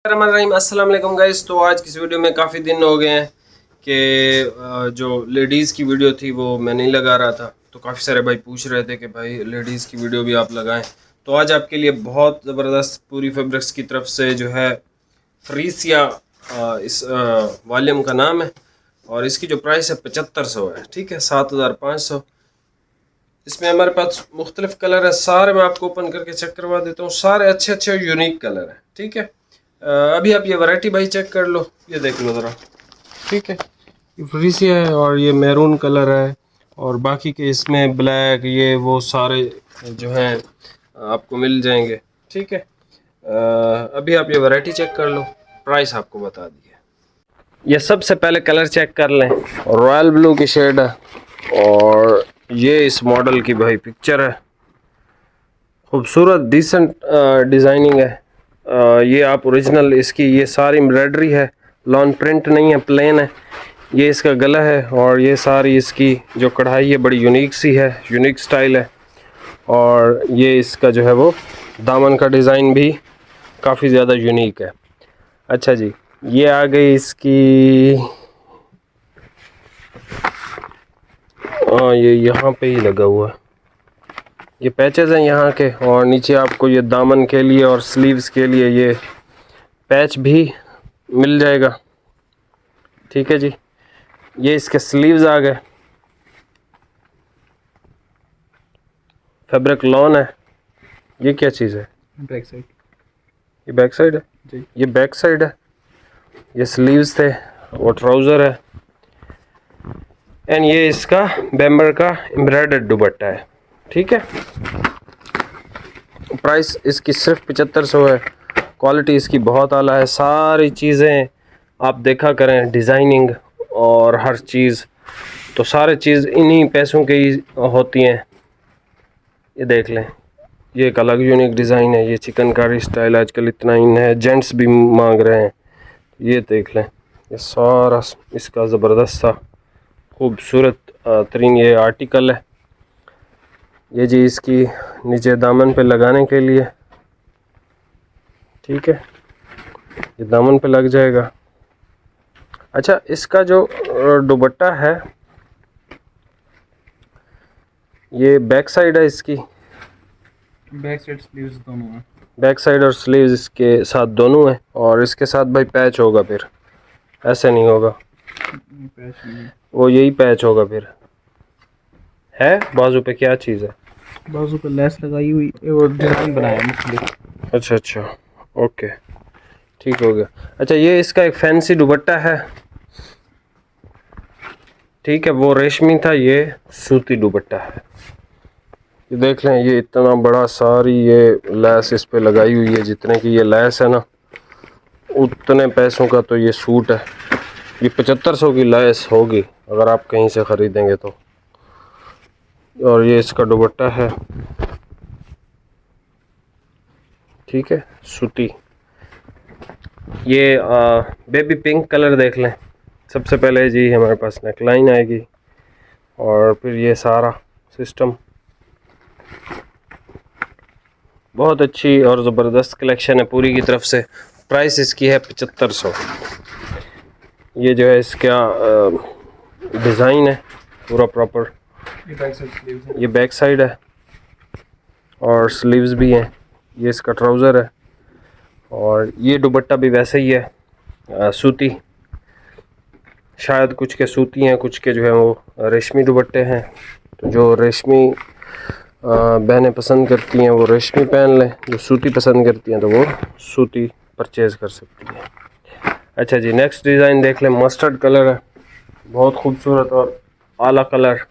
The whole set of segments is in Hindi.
अस्सलाम वालेकुम गाइस। तो आज की इस वीडियो में काफ़ी दिन हो गए हैं कि जो लेडीज़ की वीडियो थी वो मैं नहीं लगा रहा था। तो काफ़ी सारे भाई पूछ रहे थे कि भाई लेडीज़ की वीडियो भी आप लगाएं। तो आज आपके लिए बहुत ज़बरदस्त पूरी फैब्रिक्स की तरफ से जो है फ्रीसिया इस वॉल्यूम का नाम है और इसकी जो प्राइस है 7500 है। ठीक है, 7500। इसमें हमारे पास मुख्तलिफ कलर है, सारे मैं आपको ओपन करके चेक करवा देता हूँ। सारे अच्छे अच्छे यूनिक कलर हैं। ठीक है, अभी आप ये वैरायटी भाई चेक कर लो, ये देख लो ज़रा। ठीक है, ये फ्रीसिया है और ये मैरून कलर है और बाकी के इसमें ब्लैक ये वो सारे जो हैं आपको मिल जाएंगे। ठीक है, अभी आप ये वैरायटी चेक कर लो, प्राइस आपको बता दिए। ये सबसे पहले कलर चेक कर लें, रॉयल ब्लू की शेड है और ये इस मॉडल की भाई पिक्चर है। खूबसूरत डिसेंट डिज़ाइनिंग है। ये आप ओरिजिनल इसकी ये सारी एम्ब्रॉयडरी है, लॉन प्रिंट नहीं है, प्लेन है। ये इसका गला है और ये सारी इसकी जो कढ़ाई है बड़ी यूनिक सी है, यूनिक स्टाइल है। और ये इसका जो है वो दामन का डिज़ाइन भी काफ़ी ज़्यादा यूनिक है। अच्छा जी, ये आ गई इसकी, ये यहाँ पे ही लगा हुआ है, ये पैचेस हैं यहाँ के। और नीचे आपको ये दामन के लिए और स्लीव्स के लिए ये पैच भी मिल जाएगा। ठीक है जी, ये इसके स्लीव्स आ गए, फैब्रिक लॉन है। ये क्या चीज़ है? Back side. ये बैक साइड है जी, ये बैक साइड है। ये स्लीव्स थे, वो ट्राउज़र है एंड ये इसका बैम्बर का एम्ब्रॉयडर्ड दुपट्टा है। ठीक है, प्राइस इसकी सिर्फ 7500 है। क्वालिटी इसकी बहुत आला है, सारी चीज़ें आप देखा करें, डिज़ाइनिंग और हर चीज़, तो सारे चीज़ इन्हीं पैसों की ही होती हैं। ये देख लें, ये एक अलग यूनिक डिज़ाइन है, ये चिकनकारी स्टाइल आजकल इतना इन है, जेंट्स भी मांग रहे हैं। ये देख लें, ये सारा इसका ज़बरदस्त सा खूबसूरत तरीन ये आर्टिकल है। ये जी इसकी नीचे दामन पे लगाने के लिए, ठीक है, ये दामन पे लग जाएगा। अच्छा, इसका जो दुपट्टा है ये बैक साइड है इसकी, बैक साइड स्लीव्स दोनों हैं। बैक साइड और स्लीव्स इसके साथ दोनों हैं और इसके साथ भाई पैच होगा, फिर ऐसे नहीं होगा, पैच नहीं है। वो यही पैच होगा फिर। है बाजू पे क्या चीज़ है? बाजू पे लेस लगाई हुई और डिजाइन बनाया मुख्तलिफ। अच्छा अच्छा, ओके, ठीक हो गया। अच्छा, ये इसका एक फैंसी दुपट्टा है। ठीक है, वो रेशमी था, ये सूती दुपट्टा है। ये देख लें, ये इतना बड़ा सारी ये लैस इस पे लगाई हुई है, जितने की ये लैस है ना उतने पैसों का तो ये सूट है। ये 7500 की लैस होगी अगर आप कहीं से ख़रीदेंगे तो। और ये इसका दुपट्टा है, ठीक है, सूती। ये बेबी पिंक कलर देख लें। सबसे पहले जी हमारे पास नेकलाइन आएगी और फिर ये सारा सिस्टम। बहुत अच्छी और ज़बरदस्त कलेक्शन है पूरी की तरफ से। प्राइस इसकी है 7500। ये जो है इसका डिज़ाइन है पूरा प्रॉपर। ये बैक साइड स्लीव्स हैं। ये बैक साइड है और स्लीव्स भी हैं। ये इसका ट्राउज़र है और ये दुपट्टा भी वैसे ही है, सूती। शायद कुछ के सूती हैं, कुछ के जो है वो रेशमी दुपट्टे हैं। तो जो रेशमी बहनें पसंद करती हैं वो रेशमी पहन लें, जो सूती पसंद करती हैं तो वो सूती परचेज़ कर सकती हैं। अच्छा जी, नेक्स्ट डिज़ाइन देख लें। मस्टर्ड कलर है, बहुत खूबसूरत और आला कलर।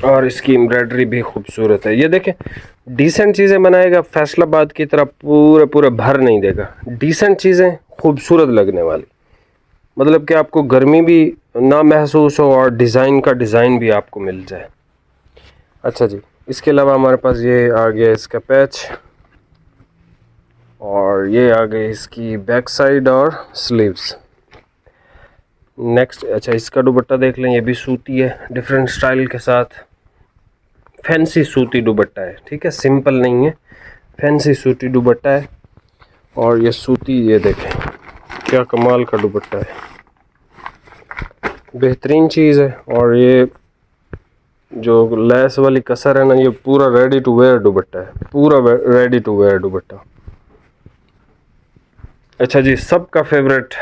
और इसकी एम्ब्रॉयडरी भी खूबसूरत है। ये देखें, डिसेंट चीज़ें बनाएगा, फैसलाबाद की तरह पूरे पूरे भर नहीं देगा। डिसेंट चीज़ें खूबसूरत लगने वाली, मतलब कि आपको गर्मी भी ना महसूस हो और डिज़ाइन का डिज़ाइन भी आपको मिल जाए। अच्छा जी, इसके अलावा हमारे पास ये आ गया इसका पैच और ये आ गई इसकी बैक साइड और स्लीव्स। नेक्स्ट, अच्छा, इसका दुपट्टा देख लें, ये भी सूती है, डिफरेंट स्टाइल के साथ फैंसी सूती दुपट्टा है, ठीक है, सिंपल नहीं है, फैंसी सूती दुपट्टा है। और ये सूती, ये देखें क्या कमाल का दुपट्टा है, बेहतरीन चीज़ है। और ये जो लेस वाली कसर है ना, ये पूरा रेडी टू वेयर दुपट्टा है, पूरा रेडी टू वेयर दुपट्टा। अच्छा जी, सबका फेवरेट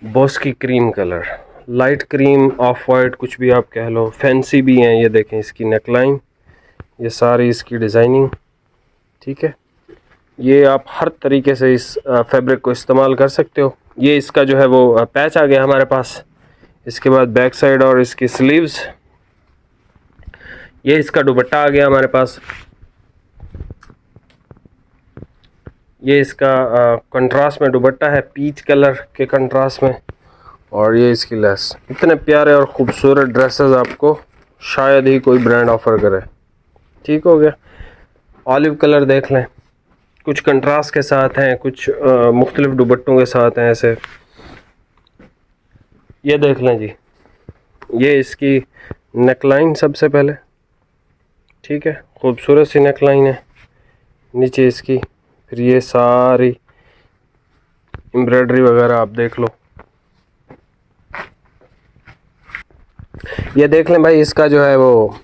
बॉस की cream colour, light cream, of white, कुछ भी आप कह लो, फैंसी भी हैं। ये देखें इसकी नेकलाइन, ये सारी इसकी डिज़ाइनिंग, ठीक है। ये आप हर तरीके से इस फैब्रिक को इस्तेमाल कर सकते हो। ये इसका जो है वो पैच आ गया हमारे पास। इसके बाद बैक साइड और इसकी स्लीव्स, ये इसका दुपट्टा आ गया हमारे पास। ये इसका कंट्रास्ट में दुपट्टा है, पीच कलर के कंट्रास्ट में। और ये इसकी लेस। इतने प्यारे और ख़ूबसूरत ड्रेसेस आपको शायद ही कोई ब्रांड ऑफ़र करे। ठीक हो गया। ऑलिव कलर देख लें, कुछ कंट्रास्ट के साथ हैं, कुछ मुख्तलिफ दुपट्टों के साथ हैं ऐसे। ये देख लें जी, ये इसकी नेकलाइन सबसे पहले, ठीक है, खूबसूरत सी नेकलाइन है। नीचे इसकी फिर ये सारी एम्ब्रॉयडरी वगैरह आप देख लो। ये देख लें भाई, इसका जो है वो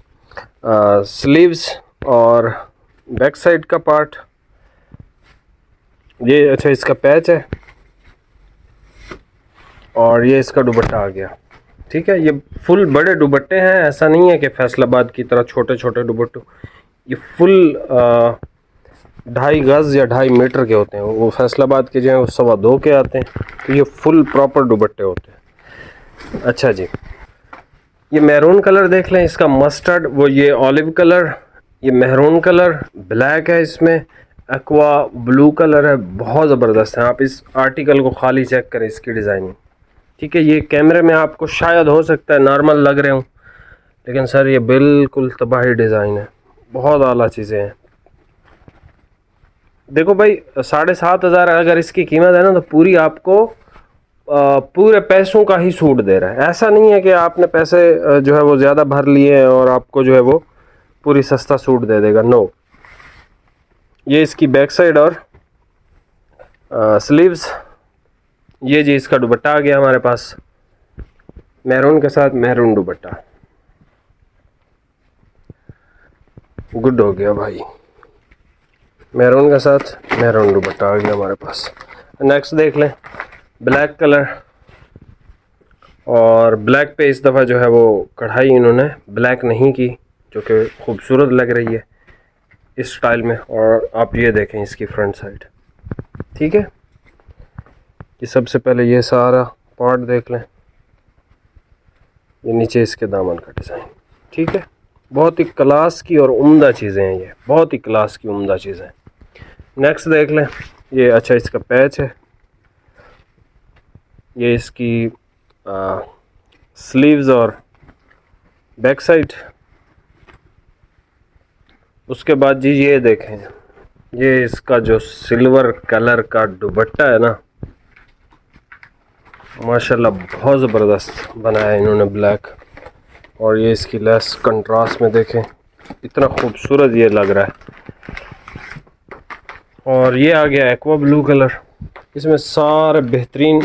स्लीव्स और बैक साइड का पार्ट, ये अच्छा इसका पैच है। और ये इसका दुपट्टा आ गया, ठीक है। ये फुल बड़े दुपट्टे हैं, ऐसा नहीं है कि फैसलाबाद की तरह छोटे छोटे दुपट्टों। ये फुल 2.5 गज़ या 2.5 मीटर के होते हैं। वो फैसलाबाद के जो हैं वो 2.25 के आते हैं। तो ये फुल प्रॉपर दुपट्टे होते हैं। अच्छा जी, ये मैरून कलर देख लें, इसका मस्टर्ड, वो ये ऑलिव कलर, ये मैरून कलर, ब्लैक है, इसमें एक्वा ब्लू कलर है, बहुत ज़बरदस्त है। आप इस आर्टिकल को खाली चेक करें, इसकी डिज़ाइनिंग, ठीक है। ये कैमरे में आपको शायद हो सकता है नॉर्मल लग रहे हूँ, लेकिन सर ये बिल्कुल तबाही डिज़ाइन है, बहुत आला चीज़ें हैं। देखो भाई, 7,500 अगर इसकी कीमत है ना, तो पूरी आपको पूरे पैसों का ही सूट दे रहा है। ऐसा नहीं है कि आपने पैसे जो है वो ज़्यादा भर लिए हैं और आपको जो है वो पूरी सस्ता सूट दे देगा, नो। ये इसकी बैक साइड और स्लीव्स, ये जी इसका दुपट्टा आ गया हमारे पास, मैरून के साथ मैरून दुपट्टा। गुड हो गया भाई, मैरून के साथ मैरून दुपट्टा आ गया हमारे पास। नेक्स्ट देख लें, ब्लैक कलर, और ब्लैक पे इस दफ़ा जो है वो कढ़ाई इन्होंने ब्लैक नहीं की, जो कि खूबसूरत लग रही है इस स्टाइल में। और आप ये देखें इसकी फ्रंट साइड, ठीक है। ये सबसे पहले ये सारा पार्ट देख लें, ये नीचे इसके दामन का डिज़ाइन, ठीक है। बहुत ही क्लास की और उम्दा चीज़ें हैं, ये बहुत ही क्लास की उम्दा चीज़ें। नेक्स्ट देख लें, ये अच्छा इसका पैच है, ये इसकी स्लीव्स और बैक साइड। उसके बाद जी ये देखें, ये इसका जो सिल्वर कलर का दुपट्टा है ना, माशाल्लाह बहुत ज़बरदस्त बनाया है इन्होंने, ब्लैक। और ये इसकी लेस कंट्रास्ट में देखें, इतना खूबसूरत ये लग रहा है। और ये आ गया एक्वा ब्लू कलर, इसमें सारे बेहतरीन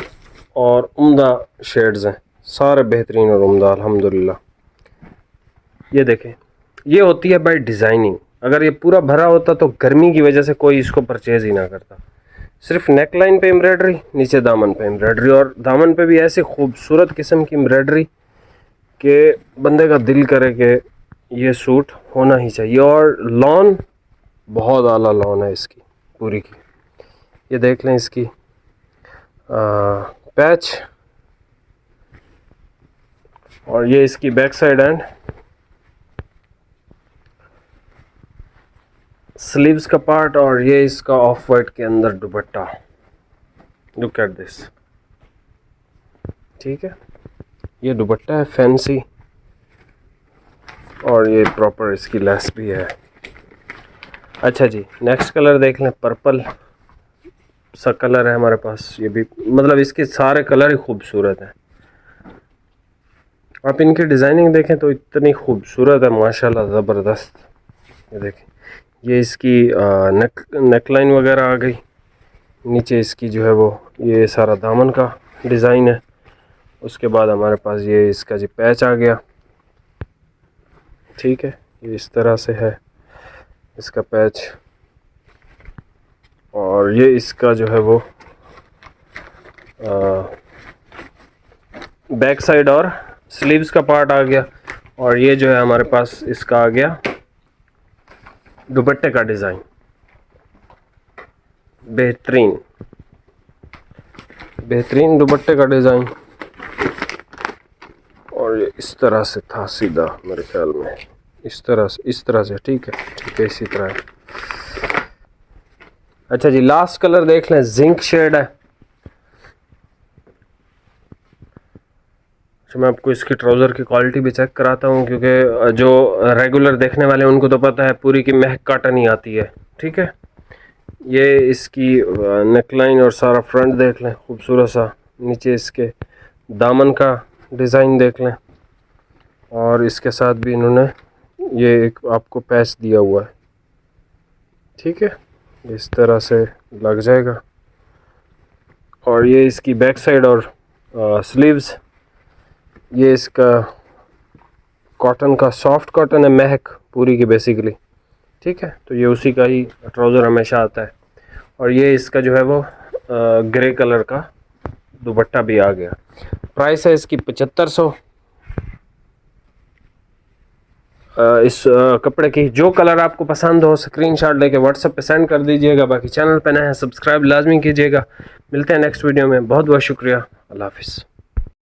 और उम्दा शेड्स हैं, सारे बेहतरीन और उम्दा अल्हम्दुलिल्लाह। ये देखें, ये होती है भाई डिज़ाइनिंग। अगर ये पूरा भरा होता तो गर्मी की वजह से कोई इसको परचेज़ ही ना करता। सिर्फ नेक लाइन पे एम्ब्रॉयडरी, नीचे दामन पे एम्ब्रॉयडरी, और दामन पे भी ऐसी खूबसूरत किस्म की एम्ब्रॉयडरी कि बंदे का दिल करे कि ये सूट होना ही चाहिए। और लॉन, बहुत आला लॉन है इसकी पूरी की। ये देख लें इसकी पैच, और ये इसकी बैक साइड एंड स्लीव्स का पार्ट, और ये इसका ऑफ वाइट के अंदर दुपट्टा। लुक एट दिस, ठीक है। ये दुपट्टा है फैंसी, और ये प्रॉपर इसकी लेस भी है। अच्छा जी, नेक्स्ट कलर देख लें, पर्पल सा कलर है हमारे पास। ये भी मतलब इसके सारे कलर ही खूबसूरत हैं। आप इनकी डिज़ाइनिंग देखें तो इतनी खूबसूरत है माशाल्लाह, ज़बरदस्त। ये देखें, ये इसकी नेकलाइन वगैरह आ गई, नीचे इसकी जो है वो ये सारा दामन का डिज़ाइन है। उसके बाद हमारे पास ये इसका जी पैच आ गया, ठीक है, ये इस तरह से है इसका पैच। और ये इसका जो है वो बैक साइड और स्लीव्स का पार्ट आ गया। और ये जो है हमारे पास इसका आ गया दुपट्टे का डिज़ाइन, बेहतरीन बेहतरीन दुपट्टे का डिज़ाइन। और ये इस तरह से था सीधा, मेरे ख्याल में इस तरह से, ठीक है, इसी तरह है। अच्छा जी, लास्ट कलर देख लें, जिंक शेड है। अच्छा, मैं आपको इसकी ट्राउज़र की क्वालिटी भी चेक कराता हूँ, क्योंकि जो रेगुलर देखने वाले हैं उनको तो पता है पूरी की महक काटन ही आती है, ठीक है। ये इसकी नेकलाइन और सारा फ्रंट देख लें, खूबसूरत सा। नीचे इसके दामन का डिज़ाइन देख लें, और इसके साथ भी इन्होंने ये एक आपको पैच दिया हुआ है, ठीक है, इस तरह से लग जाएगा। और ये इसकी बैक साइड और स्लीव्स, ये इसका कॉटन का, सॉफ्ट कॉटन है, महक पूरी की बेसिकली, ठीक है। तो ये उसी का ही ट्राउज़र हमेशा आता है। और ये इसका जो है वो ग्रे कलर का दुपट्टा भी आ गया। प्राइस है इसकी 7500। इस कपड़े की जो कलर आपको पसंद हो स्क्रीनशॉट लेके व्हाट्सएप पे सेंड कर दीजिएगा। बाकी चैनल पे नए हैं, सब्सक्राइब लाजमी कीजिएगा। मिलते हैं नेक्स्ट वीडियो में। बहुत बहुत शुक्रिया। अल्लाह हाफिज़।